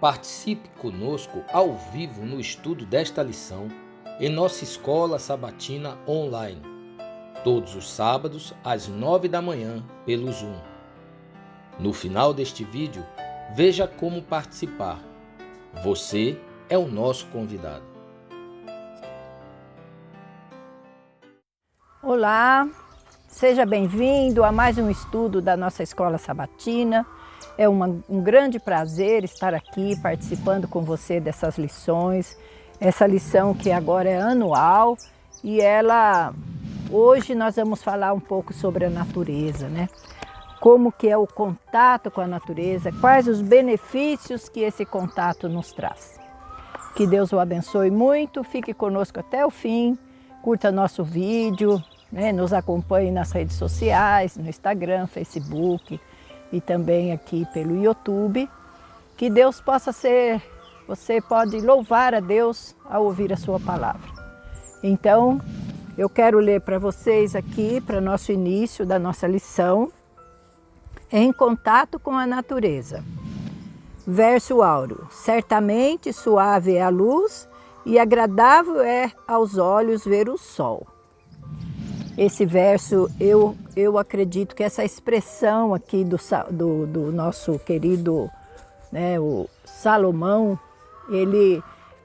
Participe conosco ao vivo no estudo desta lição em nossa escola sabatina online, todos os sábados às 9 da manhã pelo Zoom. No final deste vídeo, veja como participar. Você é o nosso convidado. Olá, seja bem-vindo a mais um estudo da nossa escola sabatina. É um grande prazer estar aqui participando com você dessas lições. Essa lição que agora é anual e hoje nós vamos falar um pouco sobre a natureza, né? Como que é o contato com a natureza, quais os benefícios que esse contato nos traz. Que Deus o abençoe muito, fique conosco até o fim, curta nosso vídeo, né? Nos acompanhe nas redes sociais, no Instagram, Facebook e também aqui pelo YouTube. Que Deus possa ser, você pode louvar a Deus ao ouvir a sua palavra. Então, eu quero ler para vocês aqui, para nosso início da nossa lição, em contato com a natureza. Verso áureo: certamente suave é a luz e agradável é aos olhos ver o sol. Esse verso, eu acredito que essa expressão aqui do nosso querido, né, o Salomão, ele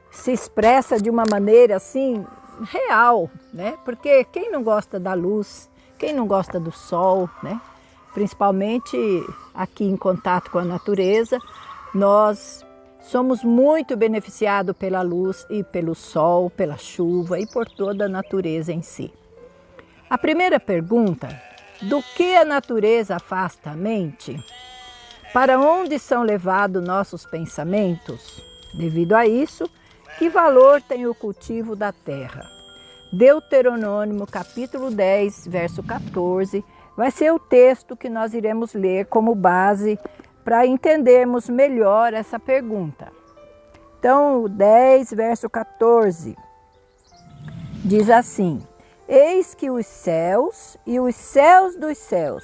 se expressa de uma maneira assim, real, né? Porque quem não gosta da luz, quem não gosta do sol, né? Principalmente aqui em contato com a natureza, nós somos muito beneficiados pela luz e pelo sol, pela chuva e por toda a natureza em si. A primeira pergunta: do que a natureza afasta a mente? Para onde são levados nossos pensamentos? Devido a isso, que valor tem o cultivo da terra? Deuteronômio capítulo 10, verso 14, vai ser o texto que nós iremos ler como base para entendermos melhor essa pergunta. Então, o 10, verso 14, diz assim: eis que os céus e os céus dos céus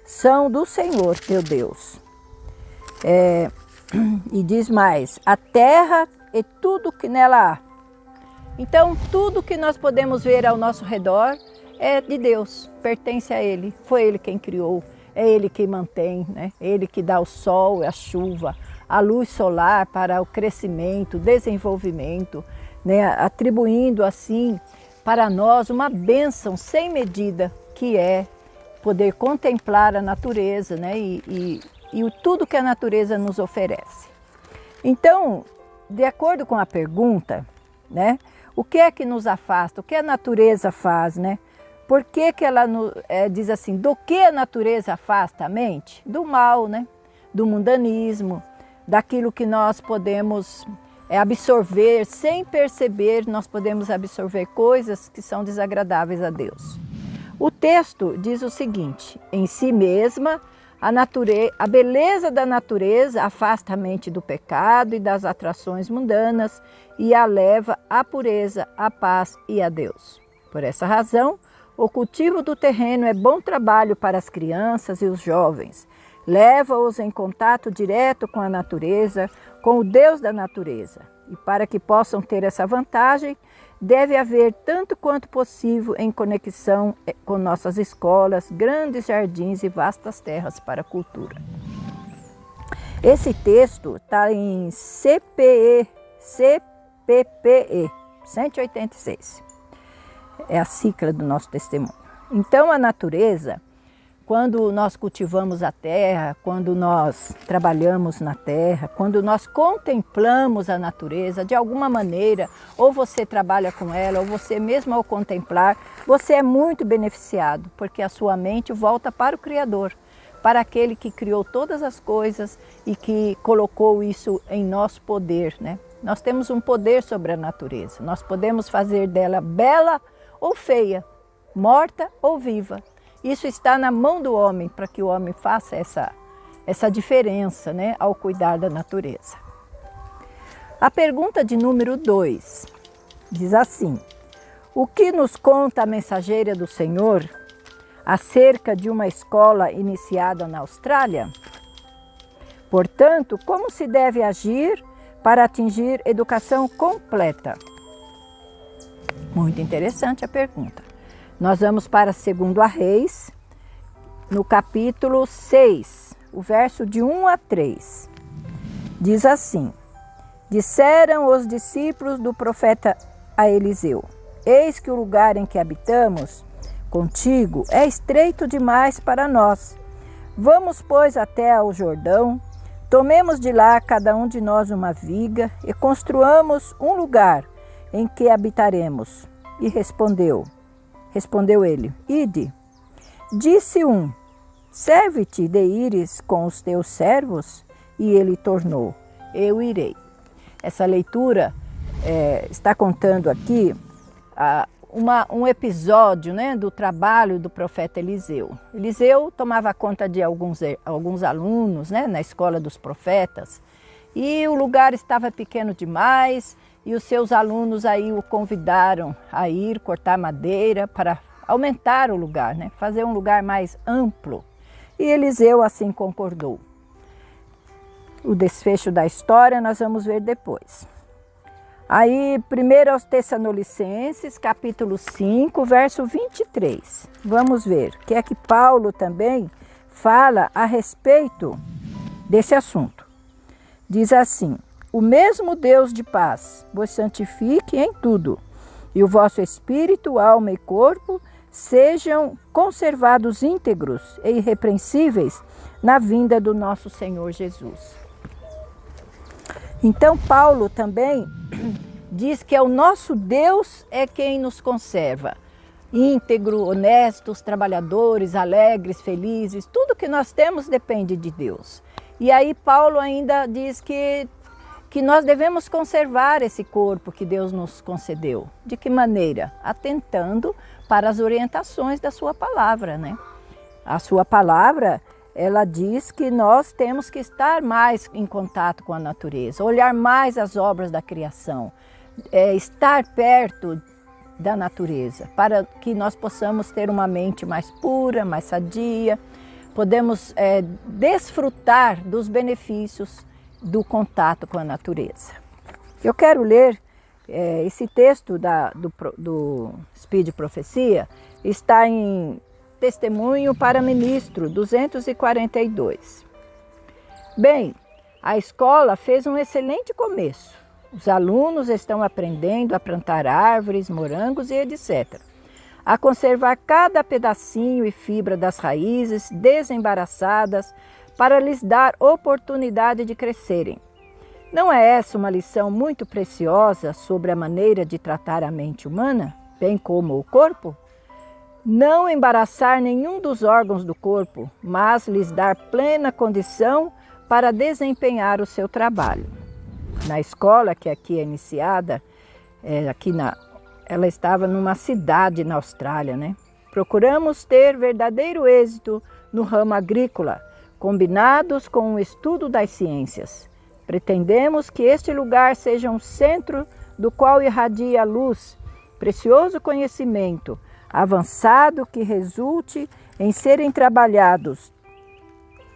são do Senhor teu Deus. E diz mais: a terra e tudo que nela há. Então, tudo que nós podemos ver ao nosso redor é de Deus, pertence a Ele. Foi Ele quem criou, é Ele quem mantém, né? Ele que dá o sol, a chuva, a luz solar para o crescimento, desenvolvimento, né? Atribuindo assim para nós uma bênção sem medida, que é poder contemplar a natureza, né? E tudo que a natureza nos oferece. Então, de acordo com a pergunta, né? O que é que nos afasta? O que a natureza faz, né? Por que que ela diz assim, do que a natureza afasta a mente? Do mal, né? Do mundanismo, daquilo que nós podemos absorver, sem perceber, nós podemos absorver coisas que são desagradáveis a Deus. O texto diz o seguinte: em si mesma, a beleza da natureza afasta a mente do pecado e das atrações mundanas e a leva à pureza, à paz e a Deus. Por essa razão, o cultivo do terreno é bom trabalho para as crianças e os jovens. Leva-os em contato direto com a natureza, com o Deus da natureza. E para que possam ter essa vantagem, deve haver tanto quanto possível em conexão com nossas escolas, grandes jardins e vastas terras para a cultura. Esse texto está em CPPE 186. É a cicla do nosso testemunho. Então, a natureza, quando nós cultivamos a terra, quando nós trabalhamos na terra, quando nós contemplamos a natureza, de alguma maneira, ou você trabalha com ela, ou você mesmo ao contemplar, você é muito beneficiado, porque a sua mente volta para o Criador, para aquele que criou todas as coisas e que colocou isso em nosso poder, né? Nós temos um poder sobre a natureza, nós podemos fazer dela bela ou feia, morta ou viva. Isso está na mão do homem, para que o homem faça essa diferença, né, ao cuidar da natureza. A pergunta de número 2 diz assim: o que nos conta a mensageira do Senhor acerca de uma escola iniciada na Austrália? Portanto, como se deve agir para atingir educação completa? Muito interessante a pergunta. Nós vamos para 2 Reis, no capítulo 6, o verso de 1 a 3. Diz assim: disseram os discípulos do profeta a Eliseu: eis que o lugar em que habitamos contigo é estreito demais para nós. Vamos, pois, até ao Jordão, tomemos de lá cada um de nós uma viga e construamos um lugar em que habitaremos. E respondeu ele: ide. Disse um: serve-te de ires com os teus servos? E ele tornou: eu irei. Essa leitura está contando aqui um episódio, né, do trabalho do profeta Eliseu. Eliseu tomava conta de alguns alunos, né, na escola dos profetas, e o lugar estava pequeno demais, e os seus alunos aí o convidaram a ir cortar madeira para aumentar o lugar, né, fazer um lugar mais amplo. E Eliseu assim concordou. O desfecho da história nós vamos ver depois. Aí, 1 aos Tessalonicenses, capítulo 5, verso 23. Vamos ver o que é que Paulo também fala a respeito desse assunto. Diz assim: o mesmo Deus de paz vos santifique em tudo, e o vosso espírito, alma e corpo sejam conservados íntegros e irrepreensíveis na vinda do nosso Senhor Jesus. Então Paulo também diz que é o nosso Deus é quem nos conserva, íntegro, honestos, trabalhadores, alegres, felizes, tudo que nós temos depende de Deus. E aí Paulo ainda diz que nós devemos conservar esse corpo que Deus nos concedeu. De que maneira? Atentando para as orientações da sua palavra, né? A sua palavra, ela diz que nós temos que estar mais em contato com a natureza, olhar mais as obras da criação, estar perto da natureza, para que nós possamos ter uma mente mais pura, mais sadia, podemos desfrutar dos benefícios do contato com a natureza. Eu quero ler esse texto do Speed Profecia, está em Testemunho para Ministro 242. Bem, a escola fez um excelente começo. Os alunos estão aprendendo a plantar árvores, morangos e etc. A conservar cada pedacinho e fibra das raízes desembaraçadas para lhes dar oportunidade de crescerem. Não é essa uma lição muito preciosa sobre a maneira de tratar a mente humana, bem como o corpo? Não embaraçar nenhum dos órgãos do corpo, mas lhes dar plena condição para desempenhar o seu trabalho. Na escola que aqui é iniciada, ela estava numa cidade na Austrália, né? Procuramos ter verdadeiro êxito no ramo agrícola, combinados com o estudo das ciências. Pretendemos que este lugar seja um centro do qual irradia a luz, precioso conhecimento, avançado que resulte em serem trabalhados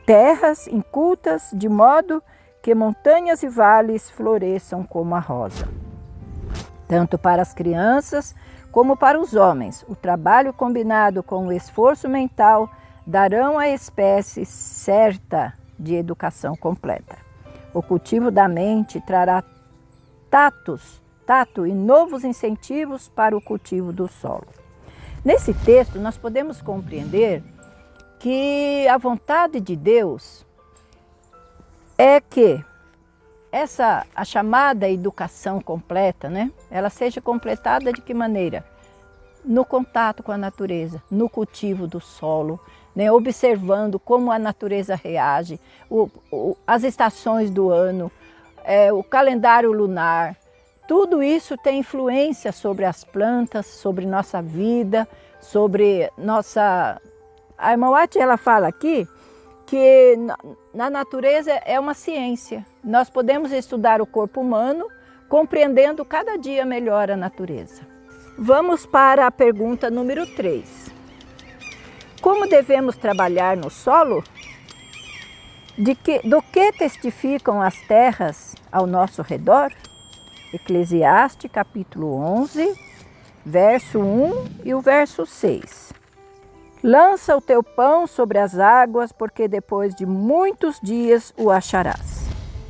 terras incultas, de modo que montanhas e vales floresçam como a rosa. Tanto para as crianças como para os homens, o trabalho combinado com o esforço mental darão à espécie certa de educação completa. O cultivo da mente trará tato e novos incentivos para o cultivo do solo. Nesse texto, nós podemos compreender que a vontade de Deus é que a chamada educação completa, né, ela seja completada de que maneira? No contato com a natureza, no cultivo do solo, né, observando como a natureza reage, as estações do ano, o calendário lunar. Tudo isso tem influência sobre as plantas, sobre nossa vida, sobre nossa... A irmã Wati, ela fala aqui que na natureza é uma ciência. Nós podemos estudar o corpo humano, compreendendo cada dia melhor a natureza. Vamos para a pergunta número 3. Como devemos trabalhar no solo? Do que testificam as terras, ao nosso redor? Eclesiastes capítulo 11, verso 1 e o verso 6. Lança o teu pão sobre as águas, porque depois de muitos dias o acharás.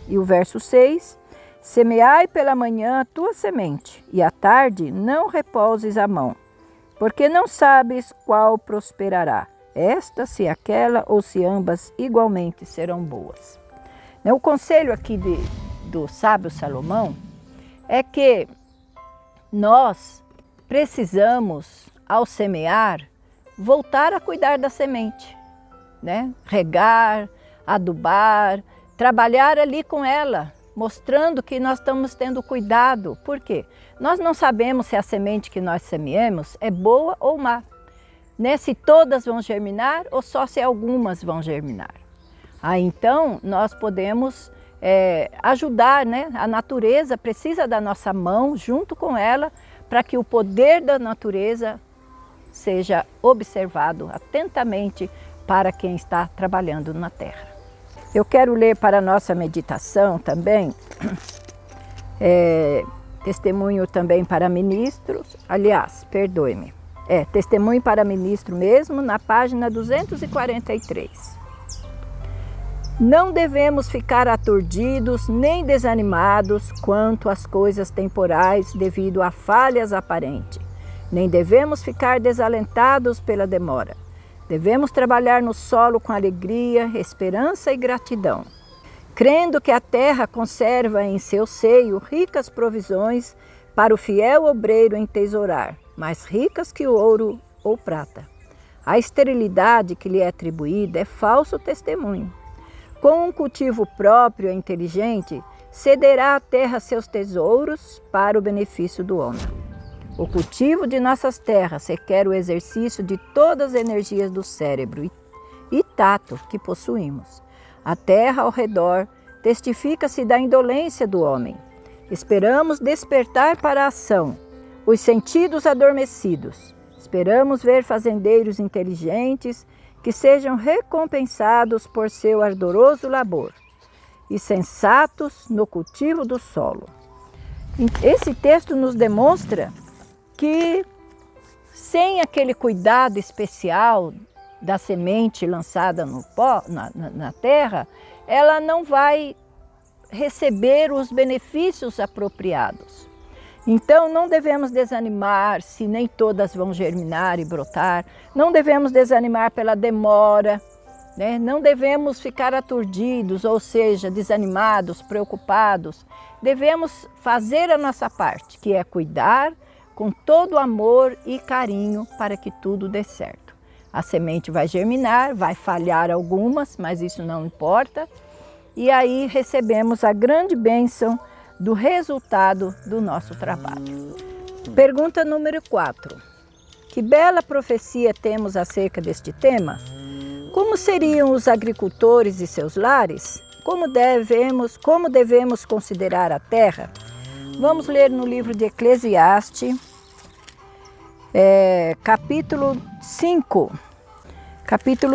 E o verso 6. Semeai pela manhã a tua semente, e à tarde não repouses a mão, porque não sabes qual prosperará, esta, se aquela, ou se ambas igualmente serão boas. O conselho aqui do sábio Salomão é que nós precisamos, ao semear, voltar a cuidar da semente, né? Regar, adubar, trabalhar ali com ela, mostrando que nós estamos tendo cuidado. Por quê? Nós não sabemos se a semente que nós semeamos é boa ou má, né? Se todas vão germinar ou só se algumas vão germinar. Então nós podemos ajudar, né? A natureza precisa da nossa mão junto com ela para que o poder da natureza seja observado atentamente para quem está trabalhando na terra. Eu quero ler para a nossa meditação também, testemunho também para ministros, aliás, perdoe-me, testemunho para ministro mesmo, na página 243. Não devemos ficar aturdidos nem desanimados quanto às coisas temporais devido a falhas aparentes. Nem devemos ficar desalentados pela demora. Devemos trabalhar no solo com alegria, esperança e gratidão, crendo que a terra conserva em seu seio ricas provisões para o fiel obreiro entesourar, mais ricas que o ouro ou prata. A esterilidade que lhe é atribuída é falso testemunho. Com um cultivo próprio e inteligente, cederá a terra seus tesouros para o benefício do homem. O cultivo de nossas terras requer o exercício de todas as energias do cérebro e tato que possuímos. A terra ao redor testifica-se da indolência do homem. Esperamos despertar para a ação os sentidos adormecidos. Esperamos ver fazendeiros inteligentes que sejam recompensados por seu ardoroso labor e sensatos no cultivo do solo. Esse texto nos demonstra que sem aquele cuidado especial da semente lançada no pó, na terra, ela não vai receber os benefícios apropriados. Então não devemos desanimar se nem todas vão germinar e brotar, não devemos desanimar pela demora, né? Não devemos ficar aturdidos, ou seja, desanimados, preocupados. Devemos fazer a nossa parte, que é cuidar com todo amor e carinho para que tudo dê certo. A semente vai germinar, vai falhar algumas, mas isso não importa. E aí recebemos a grande bênção do resultado do nosso trabalho. Pergunta número 4. Que bela profecia temos acerca deste tema? Como seriam os agricultores e seus lares? Como devemos considerar a terra? Vamos ler no livro de Eclesiastes, capítulo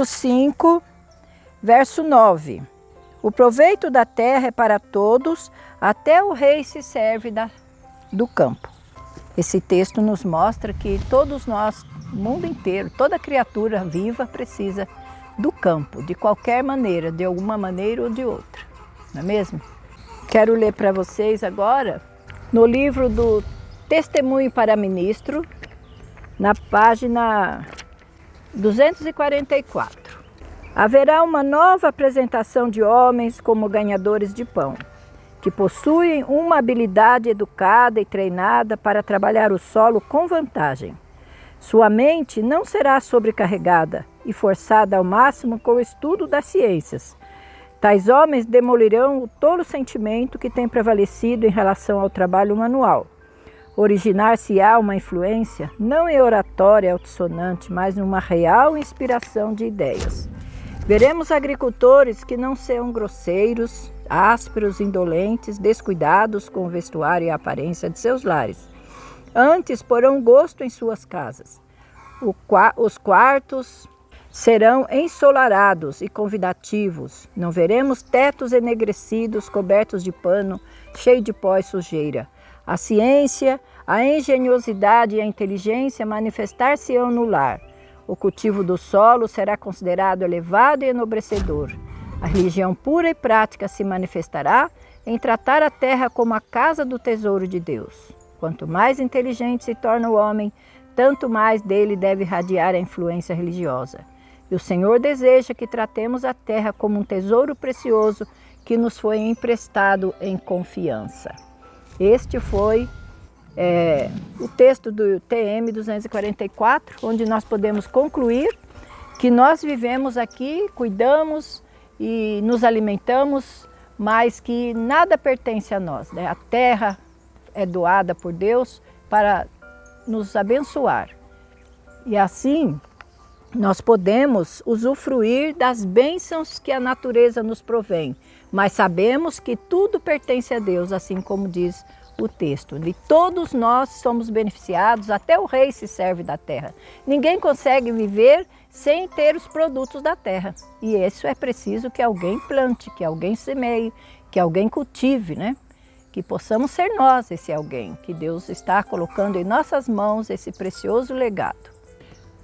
5, verso 9. O proveito da terra é para todos, até o rei se serve do campo. Esse texto nos mostra que todos nós, o mundo inteiro, toda criatura viva precisa do campo, de qualquer maneira, de alguma maneira ou de outra, não é mesmo? Quero ler para vocês agora, no livro do Testemunho para Ministro, na página 244. Haverá uma nova apresentação de homens como ganhadores de pão, que possuem uma habilidade educada e treinada para trabalhar o solo com vantagem. Sua mente não será sobrecarregada e forçada ao máximo com o estudo das ciências. Tais homens demolirão o tolo sentimento que tem prevalecido em relação ao trabalho manual. Originar-se-á uma influência, não em oratória altissonante, mas numa real inspiração de ideias. Veremos agricultores que não serão grosseiros, ásperos, indolentes, descuidados com o vestuário e a aparência de seus lares. Antes porão gosto em suas casas. Os quartos serão ensolarados e convidativos. Não veremos tetos enegrecidos, cobertos de pano, cheio de pó e sujeira. A ciência, a engenhosidade e a inteligência manifestar-se-ão no lar. O cultivo do solo será considerado elevado e enobrecedor. A religião pura e prática se manifestará em tratar a terra como a casa do tesouro de Deus. Quanto mais inteligente se torna o homem, tanto mais dele deve irradiar a influência religiosa. E o Senhor deseja que tratemos a terra como um tesouro precioso que nos foi emprestado em confiança. Este foi o texto do TM 244, onde nós podemos concluir que nós vivemos aqui, cuidamos e nos alimentamos, mas que nada pertence a nós, né? A terra é doada por Deus para nos abençoar. E assim nós podemos usufruir das bênçãos que a natureza nos provém, mas sabemos que tudo pertence a Deus, assim como diz o texto. E todos nós somos beneficiados, até o rei se serve da terra. Ninguém consegue viver sem ter os produtos da terra. E isso é preciso que alguém plante, que alguém semeie, que alguém cultive, né? Que possamos ser nós esse alguém, que Deus está colocando em nossas mãos esse precioso legado.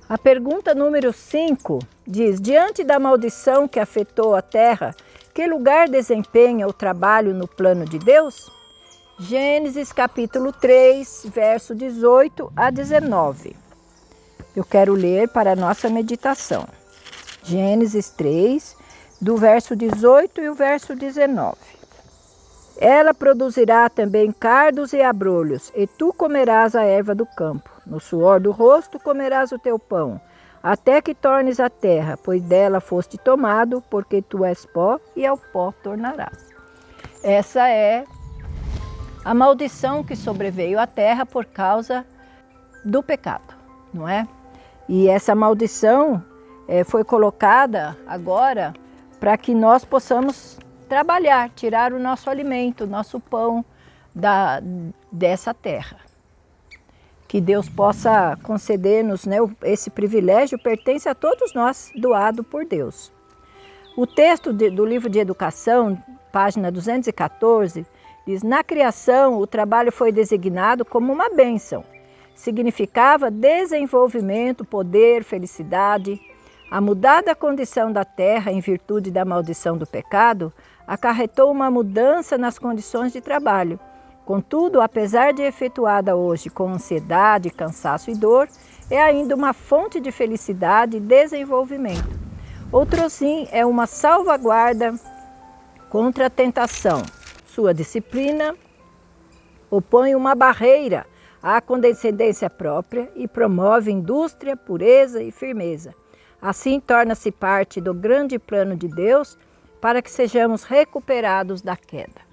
A pergunta número 5 diz: diante da maldição que afetou a terra, que lugar desempenha o trabalho no plano de Deus? Gênesis capítulo 3, verso 18 a 19. Eu quero ler para a nossa meditação. Gênesis 3, do verso 18 e o verso 19. Ela produzirá também cardos e abrolhos, e tu comerás a erva do campo. No suor do rosto comerás o teu pão, até que tornes a terra, pois dela foste tomado, porque tu és pó, e ao pó tornarás. Essa é a maldição que sobreveio à terra por causa do pecado, não é? E essa maldição foi colocada agora para que nós possamos trabalhar, tirar o nosso alimento, o nosso pão dessa terra. Que Deus possa conceder-nos, né, esse privilégio pertence a todos nós, doado por Deus. O texto do livro de Educação, página 214, diz: na criação o trabalho foi designado como uma bênção. Significava desenvolvimento, poder, felicidade. A mudada condição da terra em virtude da maldição do pecado acarretou uma mudança nas condições de trabalho. Contudo, apesar de efetuada hoje com ansiedade, cansaço e dor, é ainda uma fonte de felicidade e desenvolvimento. Outrosim, é uma salvaguarda contra a tentação. Sua disciplina opõe uma barreira à condescendência própria e promove indústria, pureza e firmeza. Assim, torna-se parte do grande plano de Deus para que sejamos recuperados da queda.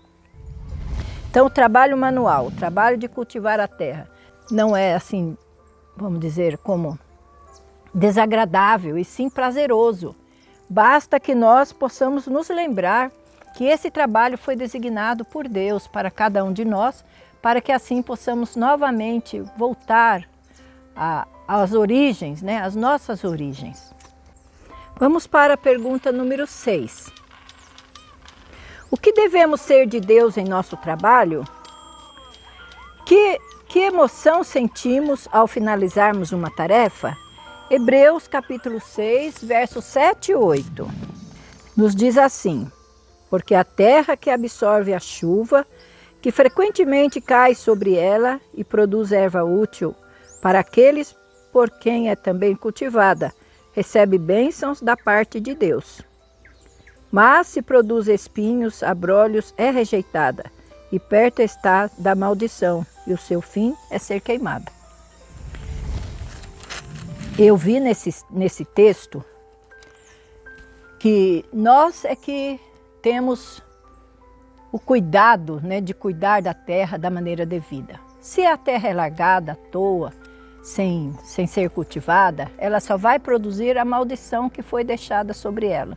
Então, o trabalho manual, o trabalho de cultivar a terra, não é assim, vamos dizer, como desagradável, e sim prazeroso. Basta que nós possamos nos lembrar que esse trabalho foi designado por Deus para cada um de nós, para que assim possamos novamente voltar às origens, né, às nossas origens. Vamos para a pergunta número 6. O que devemos ser de Deus em nosso trabalho? Que emoção sentimos ao finalizarmos uma tarefa? Hebreus capítulo 6, versos 7 e 8. Nos diz assim: porque a terra que absorve a chuva, que frequentemente cai sobre ela e produz erva útil para aqueles por quem é também cultivada, recebe bênçãos da parte de Deus. Mas se produz espinhos, abrolhos, é rejeitada, e perto está da maldição, e o seu fim é ser queimada. Eu vi nesse texto que nós é que temos o cuidado, né, de cuidar da terra da maneira devida. Se a terra é largada à toa, sem ser cultivada, ela só vai produzir a maldição que foi deixada sobre ela.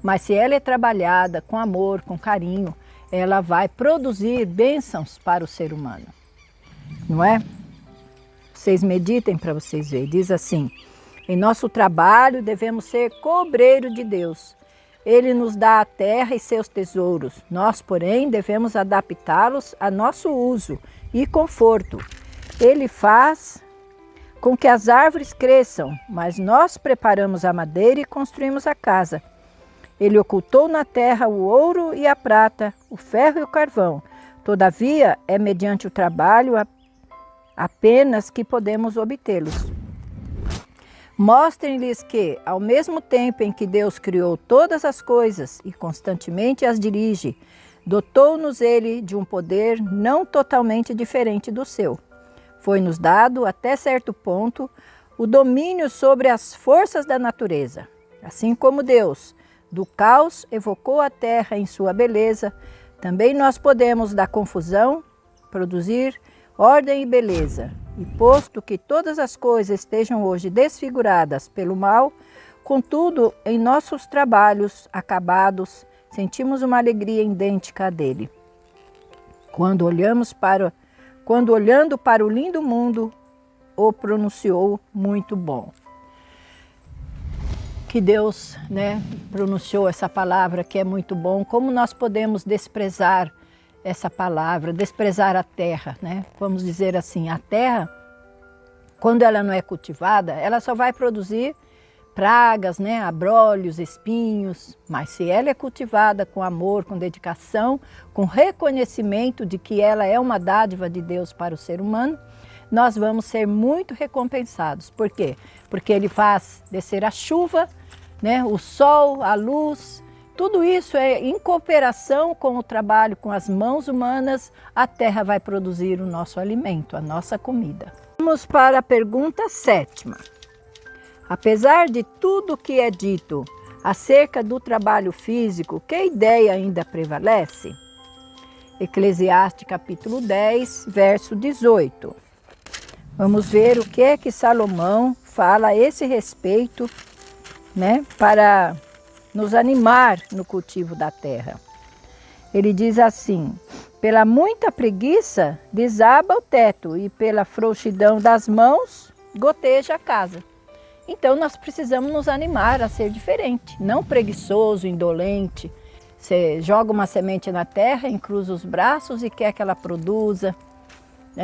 Mas se ela é trabalhada com amor, com carinho, ela vai produzir bênçãos para o ser humano. Não é? Vocês meditem para vocês verem. Diz assim: Em nosso trabalho, devemos ser cobreiros de Deus. Ele nos dá a terra e seus tesouros. Nós, porém, devemos adaptá-los a nosso uso e conforto. Ele faz com que as árvores cresçam, mas nós preparamos a madeira e construímos a casa. Ele ocultou na terra o ouro e a prata, o ferro e o carvão. Todavia, é mediante o trabalho apenas que podemos obtê-los. Mostrem-lhes que, ao mesmo tempo em que Deus criou todas as coisas e constantemente as dirige, dotou-nos Ele de um poder não totalmente diferente do seu. Foi-nos dado, até certo ponto, o domínio sobre as forças da natureza. Assim como Deus, do caos, evocou a terra em sua beleza, também nós podemos, da confusão, produzir ordem e beleza. E posto que todas as coisas estejam hoje desfiguradas pelo mal, contudo, em nossos trabalhos acabados, sentimos uma alegria idêntica à dele. Quando olhando para o lindo mundo, o pronunciou muito bom. Que Deus, pronunciou essa palavra que é muito bom. Como nós podemos desprezar essa palavra, desprezar a terra, Vamos dizer assim, a terra, quando ela não é cultivada, ela só vai produzir pragas, abrolhos, espinhos. Mas se ela é cultivada com amor, com dedicação, com reconhecimento de que ela é uma dádiva de Deus para o ser humano, nós vamos ser muito recompensados. Por quê? Porque Ele faz descer a chuva, o sol, a luz. Tudo isso é em cooperação com o trabalho com as mãos humanas, a terra vai produzir o nosso alimento, a nossa comida. Vamos para a pergunta 7ª. Apesar de tudo que é dito acerca do trabalho físico, que ideia ainda prevalece? Eclesiastes capítulo 10, verso 18. Vamos ver o que é que Salomão fala a esse respeito, para nos animar no cultivo da terra. Ele diz assim: pela muita preguiça desaba o teto e pela frouxidão das mãos goteja a casa. Então nós precisamos nos animar a ser diferente, não preguiçoso, indolente. Você joga uma semente na terra, encruza os braços e quer que ela produza.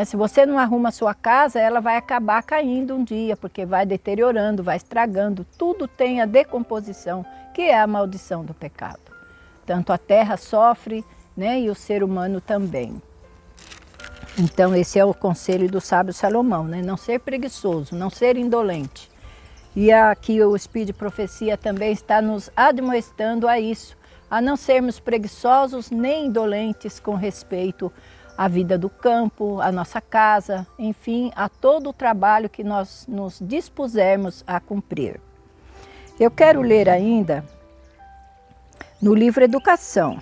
Se você não arruma a sua casa, ela vai acabar caindo um dia, porque vai deteriorando, vai estragando. Tudo tem a decomposição, que é a maldição do pecado. Tanto a terra sofre, e o ser humano também. Então esse é o conselho do sábio Salomão, não ser preguiçoso, não ser indolente. E aqui o Espírito de Profecia também está nos admoestando a isso, a não sermos preguiçosos nem indolentes com respeito à vida do campo, à nossa casa, enfim, a todo o trabalho que nós nos dispusermos a cumprir. Eu quero ler ainda no livro Educação.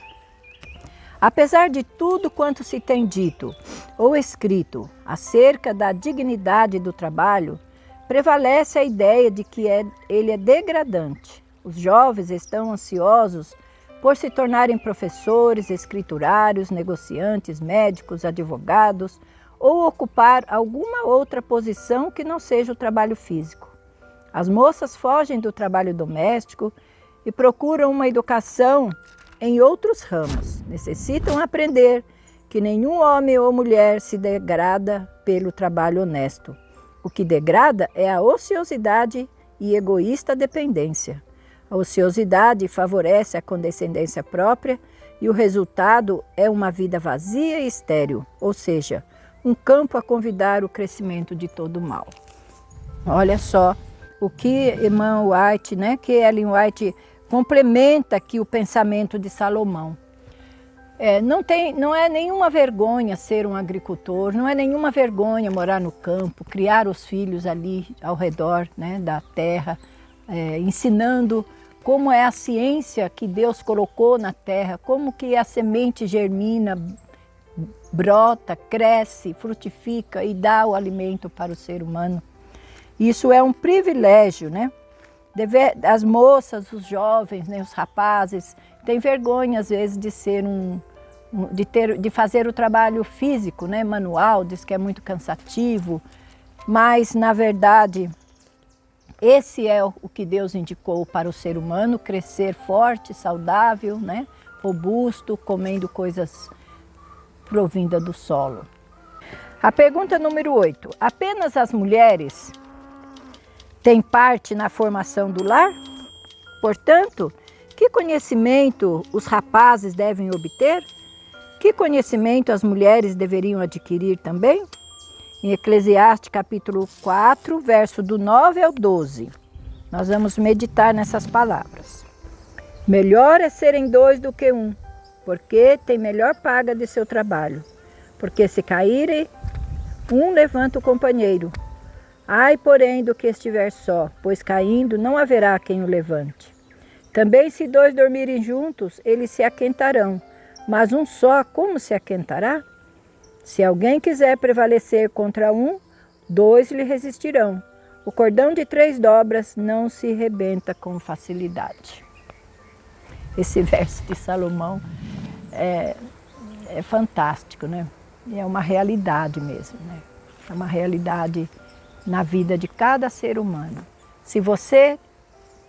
Apesar de tudo quanto se tem dito ou escrito acerca da dignidade do trabalho, prevalece a ideia de que ele é degradante. Os jovens estão ansiosos por se tornarem professores, escriturários, negociantes, médicos, advogados ou ocupar alguma outra posição que não seja o trabalho físico. As moças fogem do trabalho doméstico e procuram uma educação em outros ramos. Necessitam aprender que nenhum homem ou mulher se degrada pelo trabalho honesto. O que degrada é a ociosidade e egoísta dependência. A ociosidade favorece a condescendência própria e o resultado é uma vida vazia e estéril, ou seja, um campo a convidar o crescimento de todo o mal. Olha só o que irmã White, que Ellen White complementa aqui o pensamento de Salomão. Não é nenhuma vergonha ser um agricultor, não é nenhuma vergonha morar no campo, criar os filhos ali ao redor da terra, ensinando como é a ciência que Deus colocou na terra, como que a semente germina, brota, cresce, frutifica e dá o alimento para o ser humano. Isso é um privilégio, As moças, os jovens, os rapazes têm vergonha às vezes de ser de fazer o trabalho físico, manual, diz que é muito cansativo, mas na verdade Esse é o que Deus indicou para o ser humano, crescer forte, saudável, né? Robusto, comendo coisas provindas do solo. A pergunta número 8. Apenas as mulheres têm parte na formação do lar? Portanto, que conhecimento os rapazes devem obter? Que conhecimento as mulheres deveriam adquirir também? Em Eclesiastes capítulo 4, verso do 9 ao 12. Nós vamos meditar nessas palavras. Melhor é serem dois do que um, porque tem melhor paga de seu trabalho. Porque se caírem, um levanta o companheiro. Ai, porém, do que estiver só, pois caindo não haverá quem o levante. Também se dois dormirem juntos, eles se aquentarão, mas um só como se aquentará? Se alguém quiser prevalecer contra um, dois lhe resistirão. O cordão de 3 dobras não se rebenta com facilidade. Esse verso de Salomão é fantástico, né? É uma realidade mesmo, né? É uma realidade na vida de cada ser humano. Se você,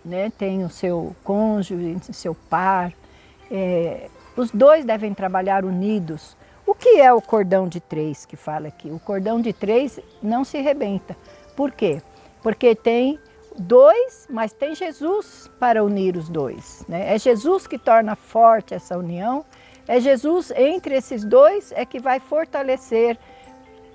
né, tem o seu cônjuge, o seu par, os dois devem trabalhar unidos. O que é o cordão de 3 que fala aqui? O cordão de 3 não se rebenta. Por quê? Porque tem 2, mas tem Jesus para unir os dois, né? É Jesus que torna forte essa união. É Jesus entre esses dois é que vai fortalecer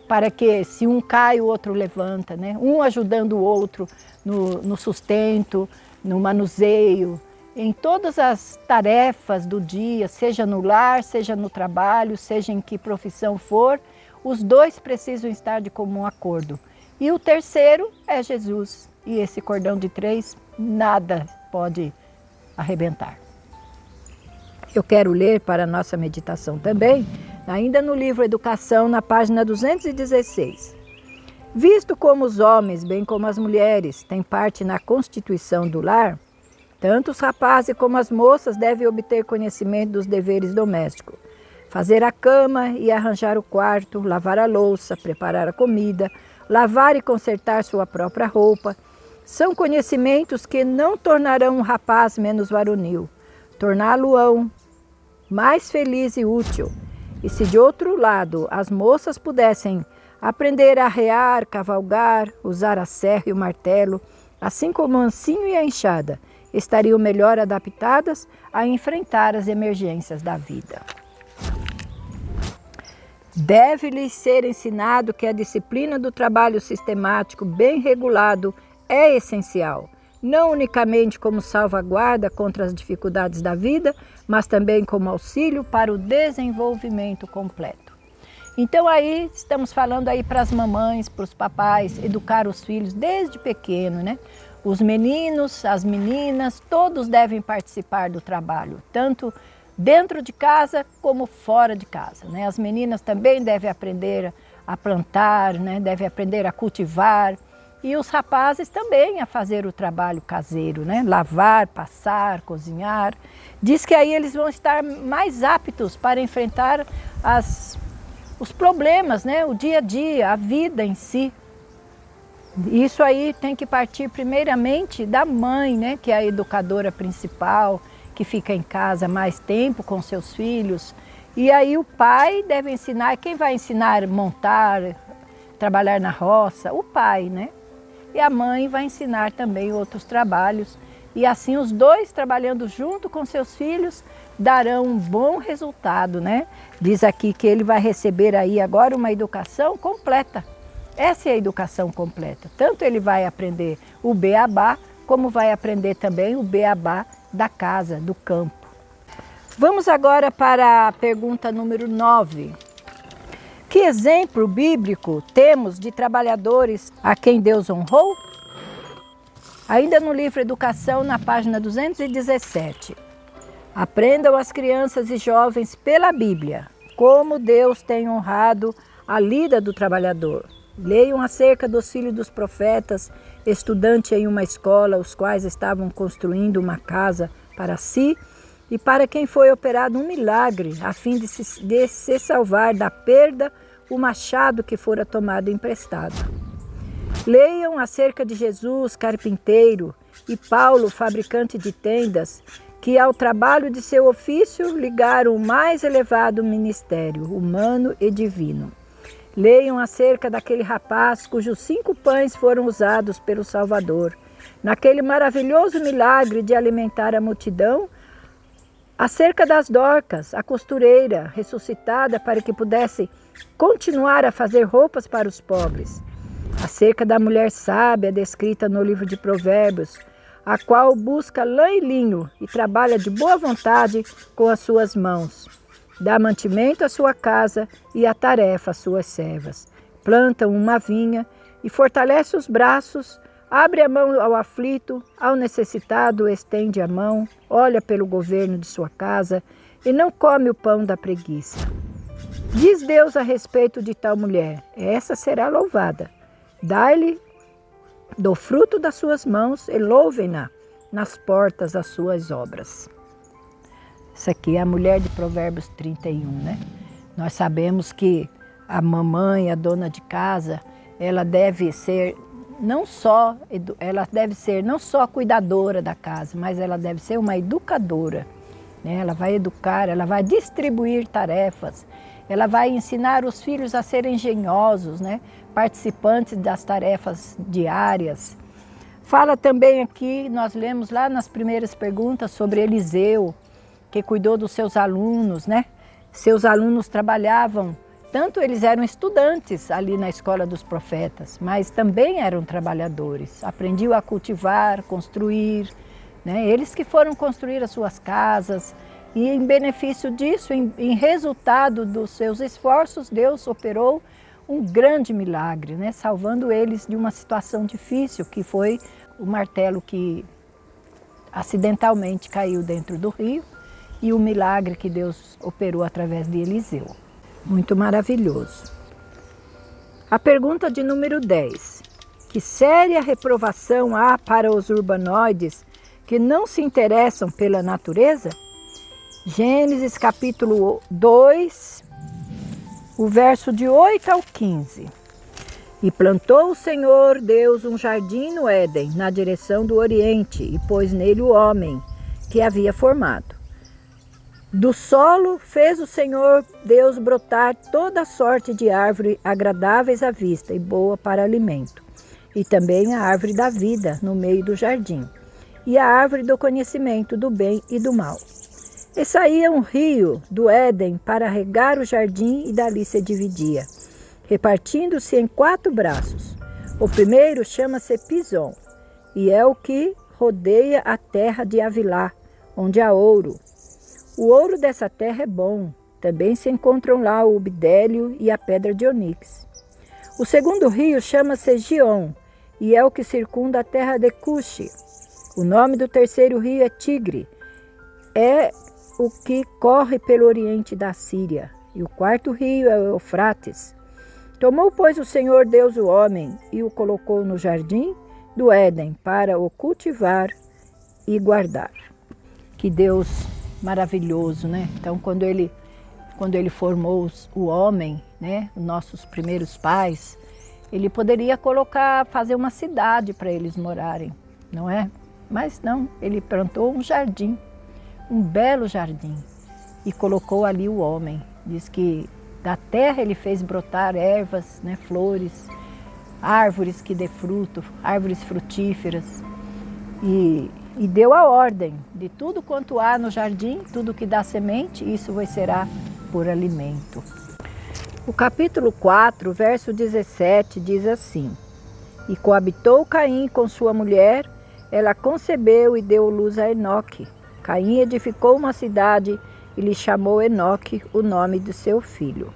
para que se um cai o outro levanta, né? Um ajudando o outro no sustento, no manuseio, em todas as tarefas do dia, seja no lar, seja no trabalho, seja em que profissão for, os dois precisam estar de comum acordo. E o terceiro é Jesus. E esse cordão de 3, nada pode arrebentar. Eu quero ler para a nossa meditação também, ainda no livro Educação, na página 216. Visto como os homens, bem como as mulheres, têm parte na constituição do lar, tanto os rapazes como as moças devem obter conhecimento dos deveres domésticos. Fazer a cama e arranjar o quarto, lavar a louça, preparar a comida, lavar e consertar sua própria roupa, são conhecimentos que não tornarão um rapaz menos varonil, torná-lo-ão mais feliz e útil. E se de outro lado as moças pudessem aprender a arrear, cavalgar, usar a serra e o martelo, assim como o ancinho e a enxada, estariam melhor adaptadas a enfrentar as emergências da vida. Deve-lhes ser ensinado que a disciplina do trabalho sistemático bem regulado é essencial, não unicamente como salvaguarda contra as dificuldades da vida, mas também como auxílio para o desenvolvimento completo. Então aí estamos falando aí para as mamães, para os papais, educar os filhos desde pequeno, né? Os meninos, as meninas, todos devem participar do trabalho, tanto dentro de casa como fora de casa, né? As meninas também devem aprender a plantar, né? Devem aprender a cultivar, e os rapazes também a fazer o trabalho caseiro, né? Lavar, passar, cozinhar. Diz que aí eles vão estar mais aptos para enfrentar os problemas, né? O dia a dia, a vida em si. Isso aí tem que partir primeiramente da mãe, né? Que é a educadora principal, que fica em casa mais tempo com seus filhos. E aí o pai deve ensinar, quem vai ensinar a montar, trabalhar na roça? O pai, né? E a mãe vai ensinar também outros trabalhos. E assim os dois trabalhando junto com seus filhos darão um bom resultado, né? Diz aqui que ele vai receber aí agora uma educação completa. Essa é a educação completa. Tanto ele vai aprender o beabá, como vai aprender também o beabá da casa, do campo. Vamos agora para a pergunta número 9. Que exemplo bíblico temos de trabalhadores a quem Deus honrou? Ainda no livro Educação, na página 217. Aprendam as crianças e jovens pela Bíblia como Deus tem honrado a lida do trabalhador. Leiam acerca dos filhos dos profetas, estudantes em uma escola, os quais estavam construindo uma casa para si e para quem foi operado um milagre, a fim de se salvar da perda o machado que fora tomado emprestado. Leiam acerca de Jesus, carpinteiro, e Paulo, fabricante de tendas, que ao trabalho de seu ofício ligaram o mais elevado ministério, humano e divino. Leiam acerca daquele rapaz cujos 5 pães foram usados pelo Salvador, naquele maravilhoso milagre de alimentar a multidão, acerca das Dorcas, a costureira, ressuscitada para que pudesse continuar a fazer roupas para os pobres, acerca da mulher sábia descrita no livro de Provérbios, a qual busca lã e linho e trabalha de boa vontade com as suas mãos. Dá mantimento à sua casa e a tarefa às suas servas. Plantam uma vinha e fortalece os braços, abre a mão ao aflito, ao necessitado estende a mão, olha pelo governo de sua casa e não come o pão da preguiça. Diz Deus a respeito de tal mulher, essa será louvada. Dai-lhe do fruto das suas mãos e louvem-na nas portas das suas obras. Isso aqui é a mulher de Provérbios 31, né? Nós sabemos que a mamãe, a dona de casa, ela deve ser não só cuidadora da casa, mas ela deve ser uma educadora, né? Ela vai educar, ela vai distribuir tarefas, ela vai ensinar os filhos a serem engenhosos, né? Participantes das tarefas diárias. Fala também aqui, nós lemos lá nas primeiras perguntas sobre Eliseu, que cuidou dos seus alunos, né? Seus alunos trabalhavam, tanto eles eram estudantes ali na escola dos profetas, mas também eram trabalhadores. Aprendiam a cultivar, construir, né? Eles que foram construir as suas casas e em benefício disso, em resultado dos seus esforços, Deus operou um grande milagre, né? Salvando eles de uma situação difícil, que foi o martelo que acidentalmente caiu dentro do rio e o milagre que Deus operou através de Eliseu. Muito maravilhoso. A pergunta de número 10. Que séria reprovação há para os urbanoides que não se interessam pela natureza? Gênesis capítulo 2, o verso de 8 ao 15. E plantou o Senhor Deus um jardim no Éden, na direção do Oriente, e pôs nele o homem que havia formado. Do solo fez o Senhor Deus brotar toda sorte de árvore agradáveis à vista e boa para alimento, e também a árvore da vida no meio do jardim, e a árvore do conhecimento do bem e do mal. E saía um rio do Éden para regar o jardim e dali se dividia, repartindo-se em 4 braços. O primeiro chama-se Pison, e é o que rodeia a terra de Avilá, onde há ouro. O ouro dessa terra é bom, também se encontram lá o bidélio e a pedra de onix. O segundo rio chama-se Gion, e é o que circunda a terra de Cuxi. O nome do terceiro rio é Tigre, é o que corre pelo oriente da Síria. E o quarto rio é o Eufrates. Tomou, pois, o Senhor Deus o homem e o colocou no jardim do Éden para o cultivar e guardar. Que Deus maravilhoso, né? Então, quando ele formou o homem, né, nossos primeiros pais, ele poderia fazer uma cidade para eles morarem, não é? Mas não, ele plantou um jardim, um belo jardim, e colocou ali o homem. Diz que da terra ele fez brotar ervas, né, flores, árvores que dê fruto, árvores frutíferas, e deu a ordem de tudo quanto há no jardim, tudo que dá semente, isso vos será por alimento. O capítulo 4, verso 17, diz assim: E coabitou Caim com sua mulher, ela concebeu e deu luz a Enoque. Caim edificou uma cidade e lhe chamou Enoque, o nome de seu filho.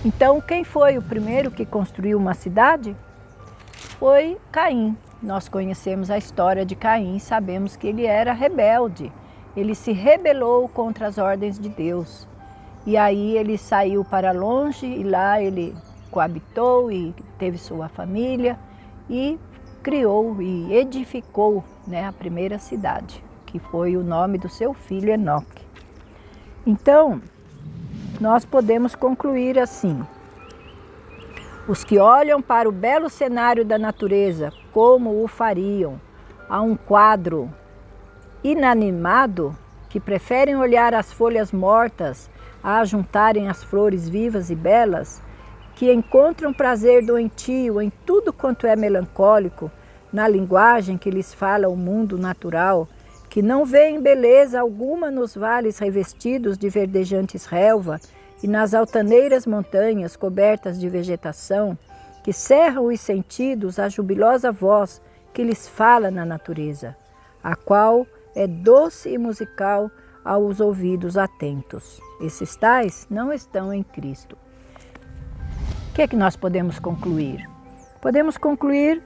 Então, quem foi o primeiro que construiu uma cidade? Foi Caim. Nós conhecemos a história de Caim, sabemos que ele era rebelde. Ele se rebelou contra as ordens de Deus. E aí ele saiu para longe e lá ele coabitou e teve sua família e criou e edificou, né, a primeira cidade, que foi o nome do seu filho Enoque. Então, nós podemos concluir assim: Os que olham para o belo cenário da natureza, como o fariam a um quadro inanimado, que preferem olhar as folhas mortas a juntarem as flores vivas e belas, que encontram prazer doentio em tudo quanto é melancólico, na linguagem que lhes fala o mundo natural, que não veem beleza alguma nos vales revestidos de verdejantes relva e nas altaneiras montanhas cobertas de vegetação, que cerram os sentidos à jubilosa voz que lhes fala na natureza, a qual é doce e musical aos ouvidos atentos. Esses tais não estão em Cristo. O que é que nós podemos concluir? Podemos concluir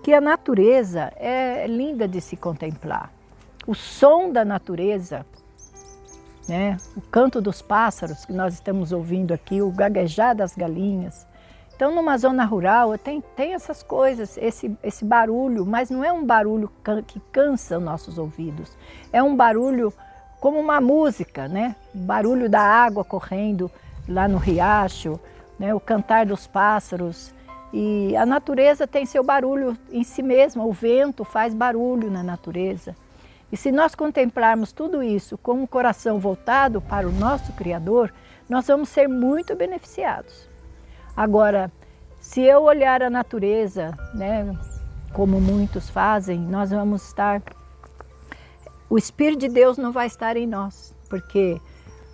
que a natureza é linda de se contemplar. O som da natureza, né? O canto dos pássaros que nós estamos ouvindo aqui, o gaguejar das galinhas. Então, numa zona rural, tem essas coisas, esse barulho, mas não é um barulho que cansa os nossos ouvidos. É um barulho como uma música, né? O barulho da água correndo lá no riacho, né? O cantar dos pássaros. E a natureza tem seu barulho em si mesma, o vento faz barulho na natureza. E se nós contemplarmos tudo isso com um coração voltado para o nosso Criador, nós vamos ser muito beneficiados. Agora, se eu olhar a natureza, né, como muitos fazem, nós vamos estar... O Espírito de Deus não vai estar em nós, porque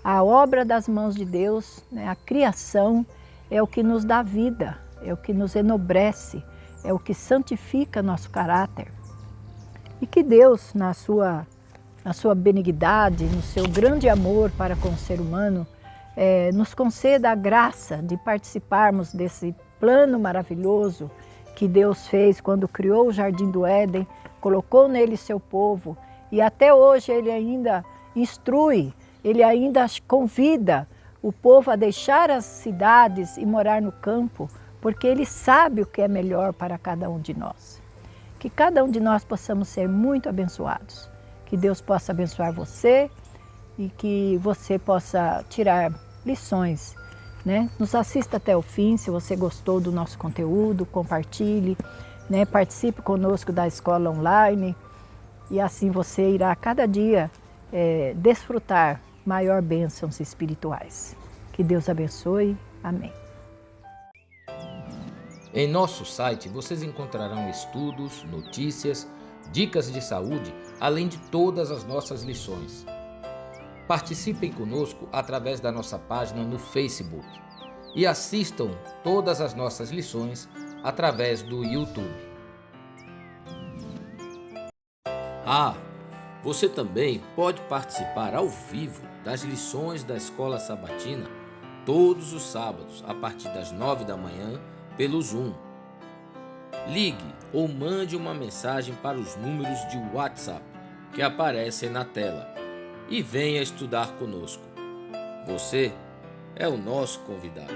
a obra das mãos de Deus, né, a criação, é o que nos dá vida, é o que nos enobrece, é o que santifica nosso caráter. E que Deus, na sua benignidade, no seu grande amor para com o ser humano, nos conceda a graça de participarmos desse plano maravilhoso que Deus fez quando criou o Jardim do Éden, colocou nele seu povo e até hoje Ele ainda instrui, Ele ainda convida o povo a deixar as cidades e morar no campo, porque Ele sabe o que é melhor para cada um de nós. Que cada um de nós possamos ser muito abençoados. Que Deus possa abençoar você e que você possa tirar lições, né? Nos assista até o fim, se você gostou do nosso conteúdo, compartilhe, né? Participe conosco da escola online e assim você irá cada dia desfrutar maior bênçãos espirituais. Que Deus abençoe. Amém. Em nosso site vocês encontrarão estudos, notícias, dicas de saúde, além de todas as nossas lições. Participem conosco através da nossa página no Facebook e assistam todas as nossas lições através do YouTube. Você também pode participar ao vivo das lições da Escola Sabatina todos os sábados a partir das 9 da manhã pelo Zoom. Ligue ou mande uma mensagem para os números de WhatsApp que aparecem na tela e venha estudar conosco. Você é o nosso convidado.